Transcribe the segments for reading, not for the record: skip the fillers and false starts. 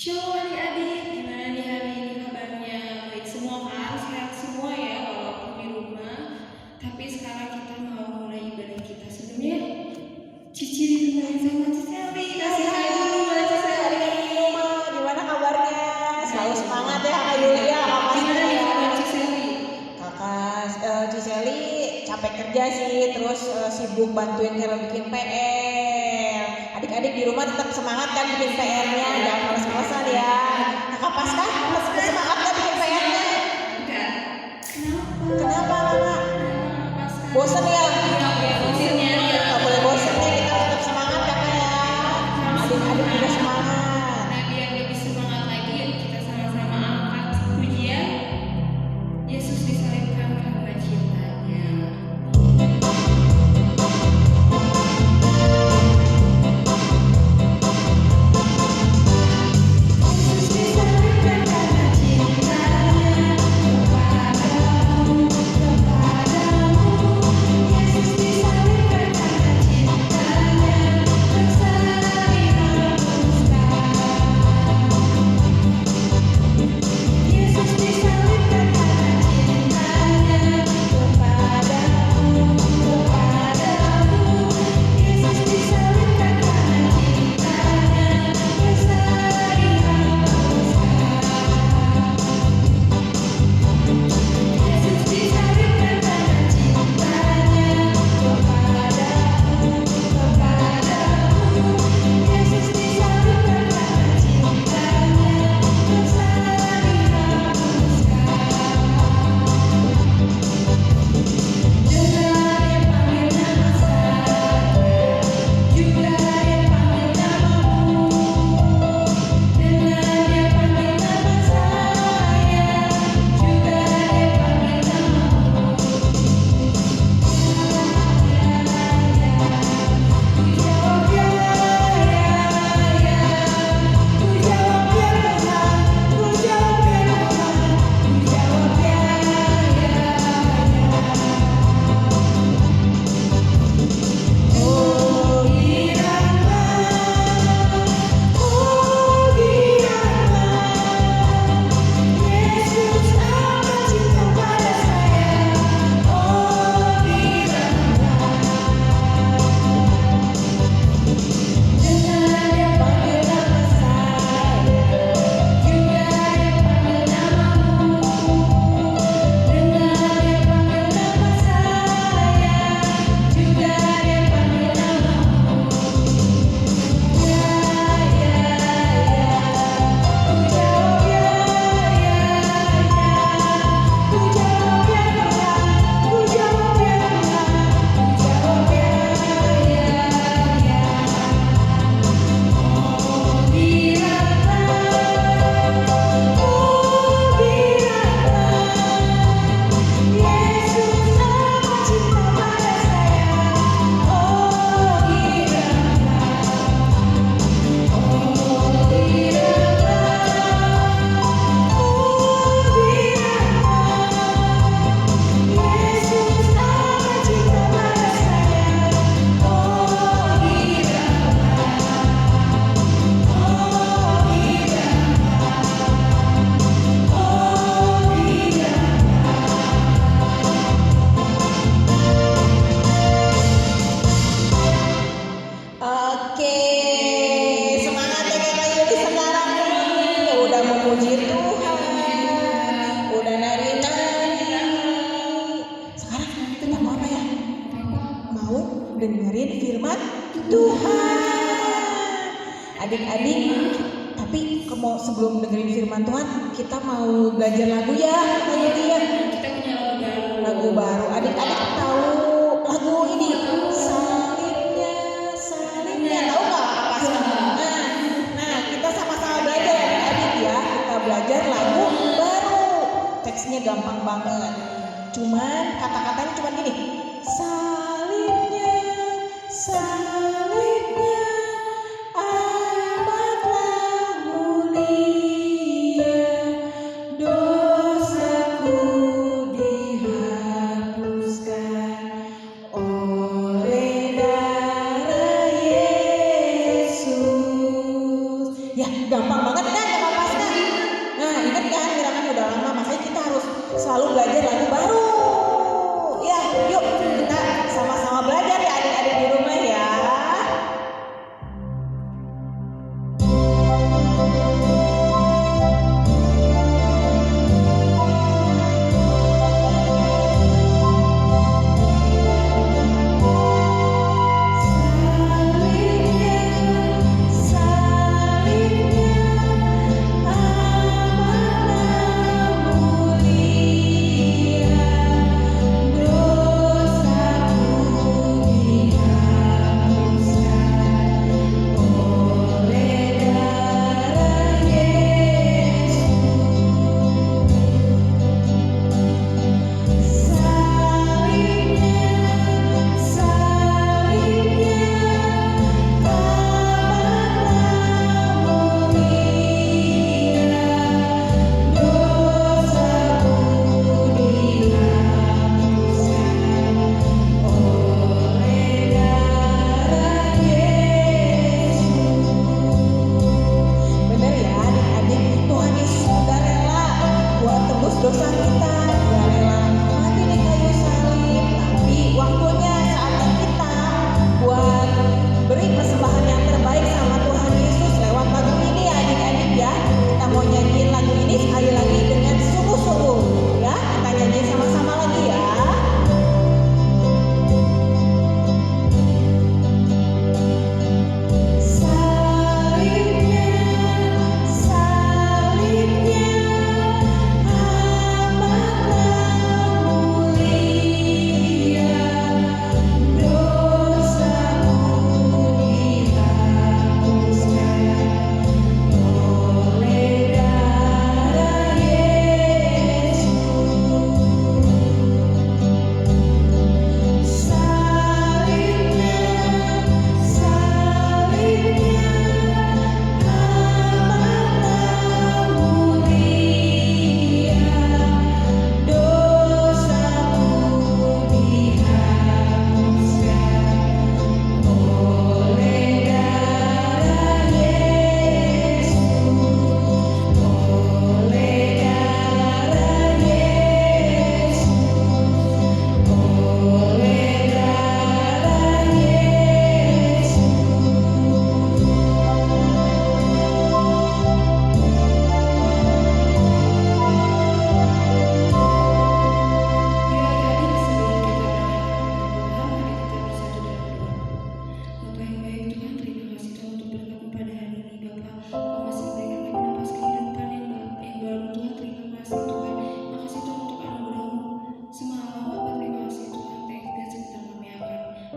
Shalom adik-adik, gimana nih hari ini kabarnya? Baik semua kan? Sehat semua ya walaupun di rumah. Tapi sekarang kita mau mulai ibadah kita sebelumnya. Cici ditemani sama Cici Eli. Kasih hai dulu buat Cici Eli. Gimana kabarnya? Selalu semangat ya Kak Yulia. Gimana nih kabar Cici Eli? Kakak Ciseli capek kerja sih, terus sibuk bantuin Kero bikin PR. Adik-adik di rumah tetap semangat kan bikin PR-nya, jangan males-malesan ya. Kakak Pasca tetap semangat kan bikin PR-nya? Enggak. Kenapa Kakak? Pas Bosen ya? bosennya ya. Gak boleh bosen ya, kita tetap semangat Kakak ya. Adik-adik juga semangat. Nah biar lebih semangat lagi, kita sama-sama angkat pujian. Yesus disalibkan karena cintanya. Yesus disalibkan karena cintanya kepadamu, kepadamu. Yesus disalibkan karena cintanya bersari hapuskan. Yesus disalibkan karena cintanya kepadamu, kepadamu. Yesus disalibkan karena cintanya bersari hapuskan. Yesus disalibkan karena cintanya kepadamu, kepadamu. Yesus disalibkan karena cintanya bersari hapuskan. Dengar dia panggil nama saya, juga dia panggil namamu. Dengar dia panggil nama saya, juga dia panggil namamu. Ku jawab ya, ku jawab ya Tuhan, ku jawab ya Tuhan, ku jawab ya. Oh biarlah, Yesus amat cinta pada saya. Oh biarlah, dengar dia panggil nama saya, juga dia panggil namamu. Dengar dia panggil nama saya, juga dia panggil namamu. Ku jawab ya, ku jawab ya Tuhan, ku jawab ya Tuhan, ku jawab ya. Oh biarlah, Yesus amat cinta pada saya. Oh Yesus amat cinta pada saya. Oh Oke, semangat ya Kakak Yuli sekarang nih. Udah memuji Tuhan, udah nari-nari. Sekarang kita mau apa ya? Mau dengerin firman Tuhan. Adik-adik, tapi sebelum dengerin firman Tuhan, kita mau belajar lagu ya Kakak Yuli ya. Kita punya lagu baru. Lagu baru. Adik-adik tahu lagu ini? Salibnya, salibnya. Tahu nggak apa salibnya? Nah, kita sama-sama belajar adik-adik ya. Kita belajar lagu baru. Teksnya gampang banget. Cuman kata-katanya cuman gini. Salibnya, salibnya amatlah mulia, dosaku dihapuskan.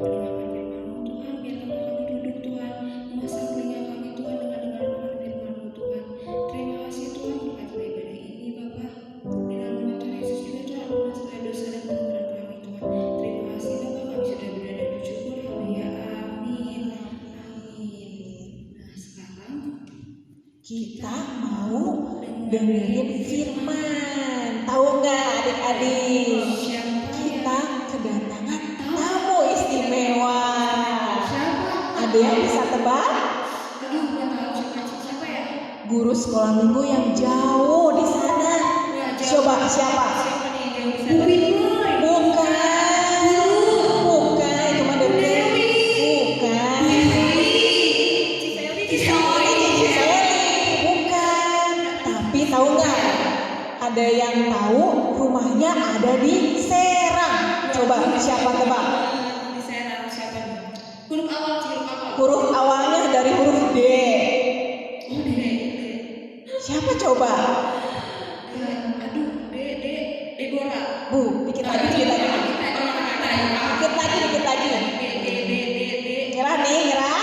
Tuhan, biarkan kami duduk Tuhan, memasang telinga kami Tuhan dengan dengar firman-Mu Tuhan. Terima kasih Tuhan, berkati ibadah ini Bapa. Di dalam nama Tuhan Yesus juga Tuhan, ampuni segala dosa dan pelanggaran kami Tuhan. Terima kasih Bapa, kami sudah berada bersyukur. Haleluya, amin. Nah sekarang Kita mau dengerin firman. Tahu nggak adik-adik? Kita kedatangan tamu istimewa. Ada yang bisa tebak? Aduh, nggak tahu siapa ya? Guru sekolah minggu yang jauh di sana. Coba siapa? Siapa nih yang bisa tebak? Bukan. Bukan, cuma dari bukan. Bukan. Tapi tahu nggak? Ada yang tahu rumahnya ada di Serang. Coba siapa tebak? Di Serang siapa nih? Huruf awal. Huruf awalnya dari huruf D. Oh, Dede. Siapa coba? Aduh, Deborah. Dikit lagi. Dikit lagi. Nyerah nih, nyerah.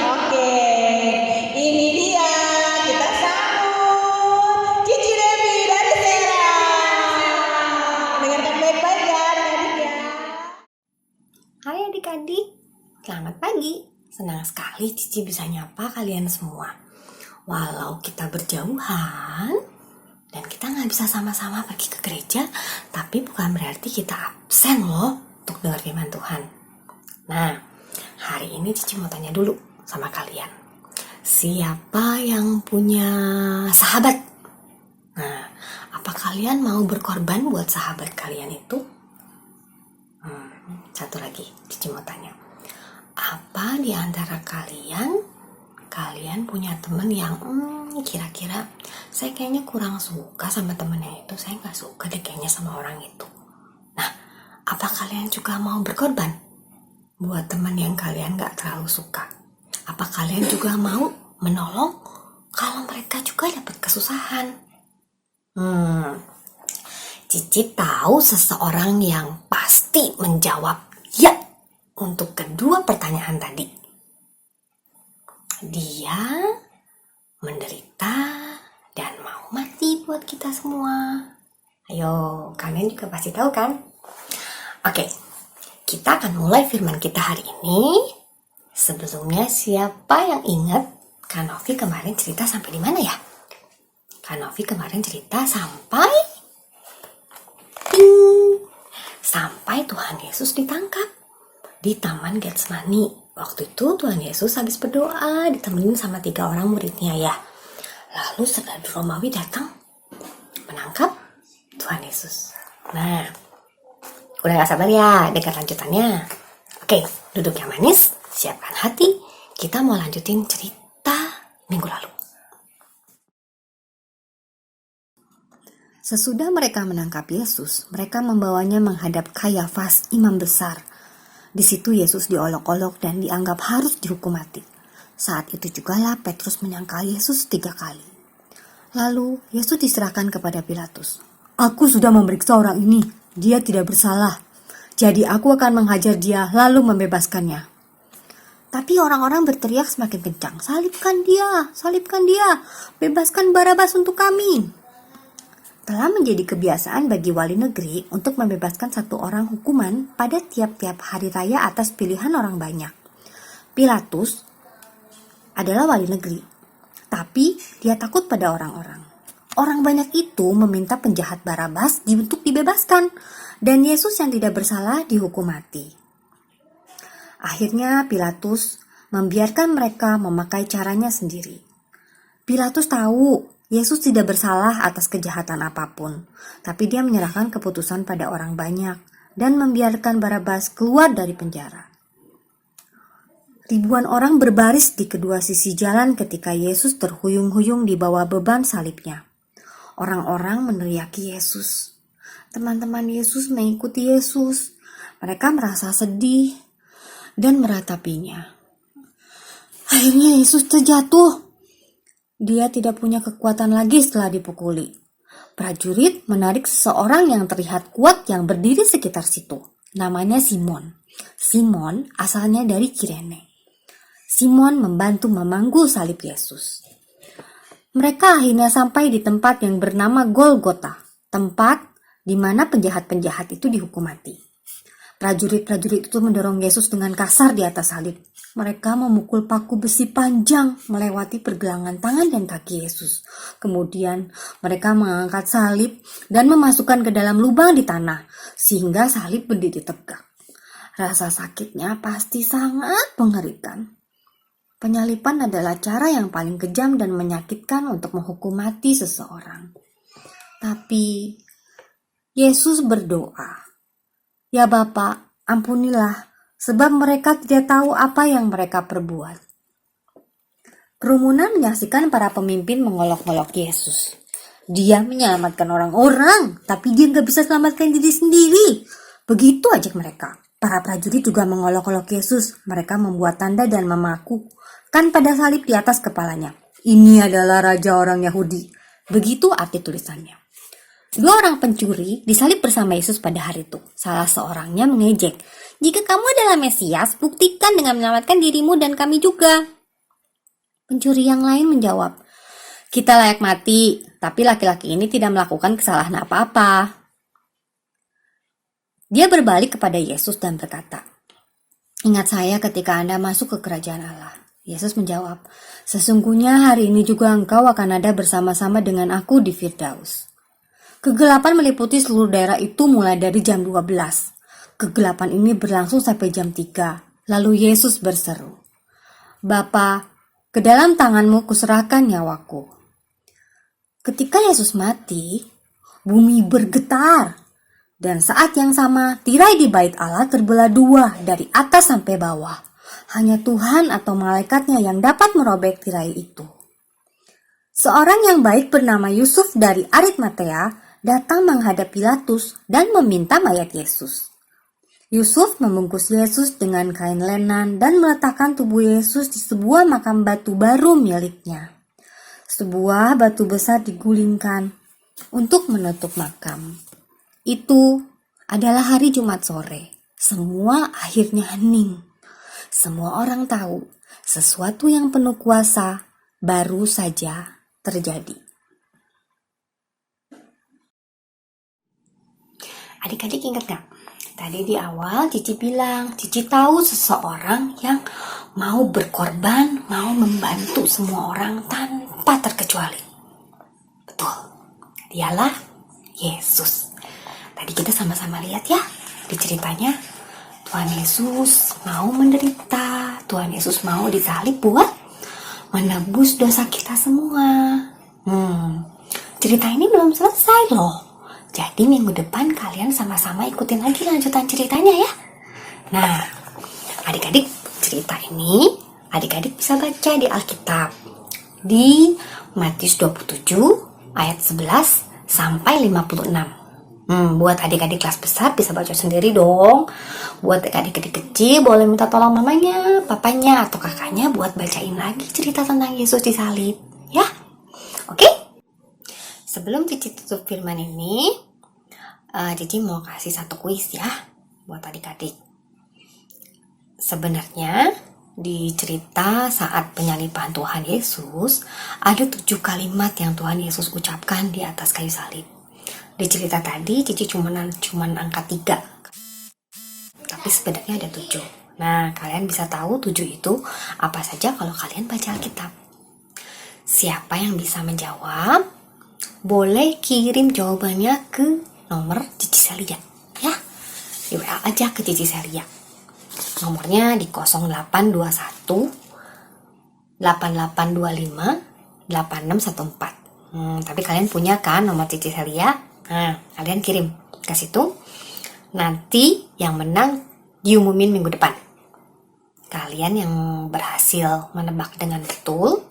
Oke. Ini dia, kita sambut Cici Devi dari Serang. Dengarkan baik-baik ya adik-adik ya. Hai adik-adik, selamat pagi. Senang sekali Cici bisa nyapa kalian semua. Walau kita berjauhan dan kita nggak bisa sama-sama pergi ke gereja, tapi bukan berarti kita absen loh untuk dengar firman Tuhan. Nah, hari ini Cici mau tanya dulu sama kalian. Siapa yang punya sahabat? Nah, apa kalian mau berkorban buat sahabat kalian itu? Satu lagi, Cici mau tanya. Apa di antara kalian punya teman yang kira-kira saya kayaknya kurang suka sama temennya itu, saya nggak suka deh kayaknya sama orang itu. Nah, apa kalian juga mau berkorban buat teman yang kalian nggak terlalu suka? Apa kalian juga mau menolong kalau mereka juga dapat kesusahan? Cici tahu seseorang yang pasti menjawab ya untuk kedua pertanyaan tadi. Dia menderita dan mau mati buat kita semua. Ayo, kalian juga pasti tahu kan? Oke, kita akan mulai firman kita hari ini. Sebelumnya, siapa yang ingat Kak Novi kemarin cerita sampai di mana ya? Kak Novi kemarin cerita sampai Tuhan Yesus ditangkap di Taman Getsemani. Waktu itu Tuhan Yesus habis berdoa ditemenin sama 3 orang muridnya ya. Lalu serdadu Romawi datang menangkap Tuhan Yesus. Nah, udah gak sabar ya dengar lanjutannya. Oke, duduk yang manis, siapkan hati. Kita mau lanjutin cerita minggu lalu. Sesudah mereka menangkap Yesus, mereka membawanya menghadap Kayafas, imam besar. Di situ Yesus diolok-olok dan dianggap harus dihukum mati. Saat itu jugalah Petrus menyangkal Yesus 3 kali. Lalu Yesus diserahkan kepada Pilatus. Aku sudah memeriksa orang ini, dia tidak bersalah. Jadi aku akan menghajar dia lalu membebaskannya. Tapi orang-orang berteriak semakin kencang, salibkan dia, bebaskan Barabas untuk kami. Telah menjadi kebiasaan bagi wali negeri untuk membebaskan satu orang hukuman pada tiap-tiap hari raya atas pilihan orang banyak. Pilatus adalah wali negeri, tapi dia takut pada orang-orang. Orang banyak itu meminta penjahat Barabas untuk dibebaskan, dan Yesus yang tidak bersalah dihukum mati. Akhirnya Pilatus membiarkan mereka memakai caranya sendiri. Pilatus tahu Yesus tidak bersalah atas kejahatan apapun, tapi dia menyerahkan keputusan pada orang banyak dan membiarkan Barabas keluar dari penjara. Ribuan orang berbaris di kedua sisi jalan ketika Yesus terhuyung-huyung di bawah beban salibnya. Orang-orang meneriaki Yesus. Teman-teman Yesus mengikuti Yesus. Mereka merasa sedih dan meratapinya. Akhirnya Yesus terjatuh. Dia tidak punya kekuatan lagi setelah dipukuli. Prajurit menarik seseorang yang terlihat kuat yang berdiri sekitar situ. namanya Simon. Simon asalnya dari Kirene. Simon membantu memanggul salib Yesus. Mereka akhirnya sampai di tempat yang bernama Golgota, tempat di mana penjahat-penjahat itu dihukum mati. Prajurit-prajurit itu mendorong Yesus dengan kasar di atas salib. Mereka memukul paku besi panjang melewati pergelangan tangan dan kaki Yesus. Kemudian mereka mengangkat salib dan memasukkan ke dalam lubang di tanah sehingga salib berdiri tegak. Rasa sakitnya pasti sangat mengerikan. Penyalipan adalah cara yang paling kejam dan menyakitkan untuk menghukum mati seseorang. Tapi Yesus berdoa, "Ya Bapa, ampunilah, sebab mereka tidak tahu apa yang mereka perbuat." Kerumunan menyaksikan para pemimpin mengolok-olok Yesus. Dia menyelamatkan orang-orang, tapi dia gak bisa selamatkan diri sendiri. Begitu aja mereka. Para prajurit juga mengolok-olok Yesus. Mereka membuat tanda dan memakukan pada salib di atas kepalanya. "Ini adalah Raja orang Yahudi." Begitu arti tulisannya. 2 orang pencuri disalib bersama Yesus pada hari itu. Salah seorangnya mengejek, "Jika kamu adalah Mesias, buktikan dengan menyelamatkan dirimu dan kami juga." Pencuri yang lain menjawab, "Kita layak mati, tapi laki-laki ini tidak melakukan kesalahan apa-apa." Dia berbalik kepada Yesus dan berkata, "Ingat saya ketika Anda masuk ke kerajaan Allah." Yesus menjawab, "Sesungguhnya hari ini juga engkau akan ada bersama-sama dengan aku di Firdaus." Kegelapan meliputi seluruh daerah itu mulai dari jam 12. Kegelapan ini berlangsung sampai jam 3. Lalu Yesus berseru, "Bapa, ke dalam tanganmu kuserahkan nyawaku." Ketika Yesus mati, bumi bergetar. Dan saat yang sama, tirai di bait Allah terbelah 2 dari atas sampai bawah. Hanya Tuhan atau malaikatnya yang dapat merobek tirai itu. Seorang yang baik bernama Yusuf dari Arimatea datang menghadap Pilatus dan meminta mayat Yesus. Yusuf membungkus Yesus dengan kain lenan dan meletakkan tubuh Yesus di sebuah makam batu baru miliknya. Sebuah batu besar digulingkan untuk menutup makam. Itu adalah hari Jumat sore. Semua akhirnya hening. Semua orang tahu sesuatu yang penuh kuasa baru saja terjadi. Adik-adik ingat gak? Tadi di awal Cici bilang, Cici tahu seseorang yang mau berkorban, mau membantu semua orang tanpa terkecuali. Betul, dialah Yesus. Tadi kita sama-sama lihat ya di ceritanya, Tuhan Yesus mau menderita, Tuhan Yesus mau disalib buat menebus dosa kita semua. Cerita ini belum selesai loh. Jadi minggu depan kalian sama-sama ikutin lagi lanjutan ceritanya ya. Nah, adik-adik, cerita ini adik-adik bisa baca di Alkitab. Di Matius 27 ayat 11 sampai 56. Buat adik-adik kelas besar bisa baca sendiri dong. Buat adik-adik kecil boleh minta tolong mamanya, papanya, atau kakaknya buat bacain lagi cerita tentang Yesus disalib. Ya, oke? Sebelum Cici tutup firman ini, Cici mau kasih satu kuis ya buat adik-adik. Sebenarnya di cerita saat penyaliban Tuhan Yesus, ada 7 kalimat yang Tuhan Yesus ucapkan di atas kayu salib. Di cerita tadi Cici cuman angkat 3, tapi sebenarnya ada 7. Nah, kalian bisa tahu 7 itu apa saja kalau kalian baca Alkitab. Siapa yang bisa menjawab, boleh kirim jawabannya ke nomor Cici Celia ya. Di WA aja ke Cici Celia. Nomornya di 0821 8825 8614. Tapi kalian punya kan nomor Cici Celia? Nah, kalian kirim ke situ. Nanti yang menang diumumin minggu depan. Kalian yang berhasil menebak dengan betul,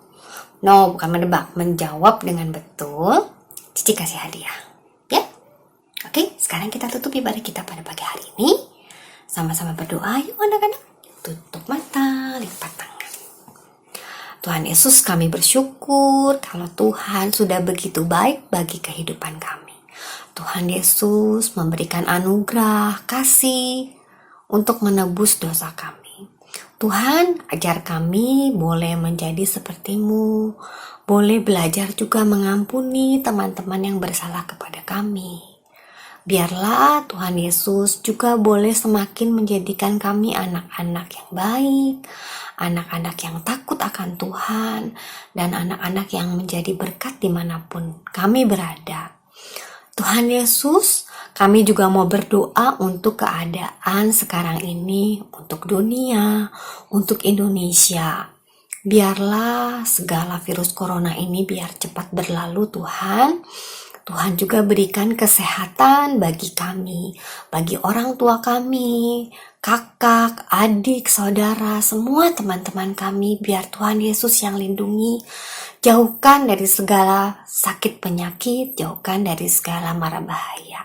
menjawab dengan betul, Cici kasih hadiah. Ya? Oke, sekarang kita tutup ibadah kita pada pagi hari ini. Sama-sama berdoa, yuk anak-anak. Tutup mata, lipat tangan. Tuhan Yesus, kami bersyukur kalau Tuhan sudah begitu baik bagi kehidupan kami. Tuhan Yesus memberikan anugerah, kasih untuk menebus dosa kami. Tuhan, ajar kami boleh menjadi seperti-Mu, boleh belajar juga mengampuni teman-teman yang bersalah kepada kami. Biarlah Tuhan Yesus juga boleh semakin menjadikan kami anak-anak yang baik, anak-anak yang takut akan Tuhan, dan anak-anak yang menjadi berkat dimanapun kami berada. Tuhan Yesus, kami juga mau berdoa untuk keadaan sekarang ini, untuk dunia, untuk Indonesia. Biarlah segala virus corona ini biar cepat berlalu Tuhan. Tuhan juga berikan kesehatan bagi kami, bagi orang tua kami, kakak, adik, saudara, semua teman-teman kami. Biar Tuhan Yesus yang lindungi. Jauhkan dari segala sakit penyakit, jauhkan dari segala mara bahaya.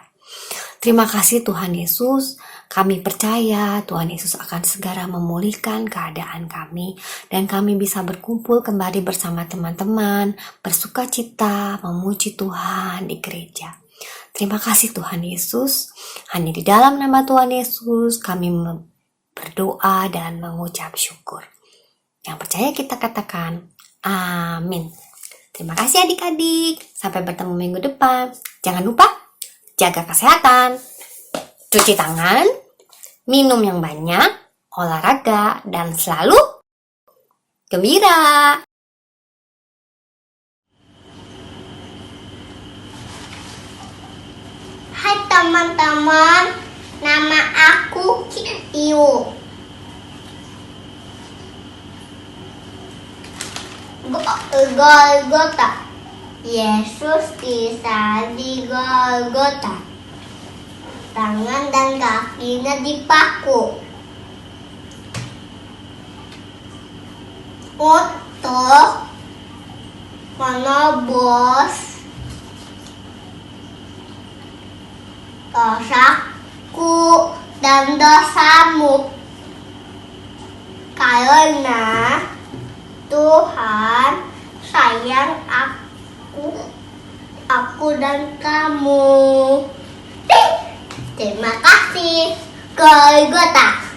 Terima kasih Tuhan Yesus, kami percaya Tuhan Yesus akan segera memulihkan keadaan kami dan kami bisa berkumpul kembali bersama teman-teman, bersuka cita, memuji Tuhan di gereja. Terima kasih Tuhan Yesus, hanya di dalam nama Tuhan Yesus kami berdoa dan mengucap syukur. Yang percaya kita katakan, amin. Terima kasih adik-adik. Sampai bertemu minggu depan. Jangan lupa jaga kesehatan, cuci tangan, minum yang banyak, olahraga, dan selalu gembira. Hai teman-teman, nama aku Iu. Golgota. Yesus disalib di Golgota. Tangan dan kakinya dipaku untuk menebus dosaku dan dosamu. Karena Tuhan sayang aku dan kamu. Terima kasih, Golgota.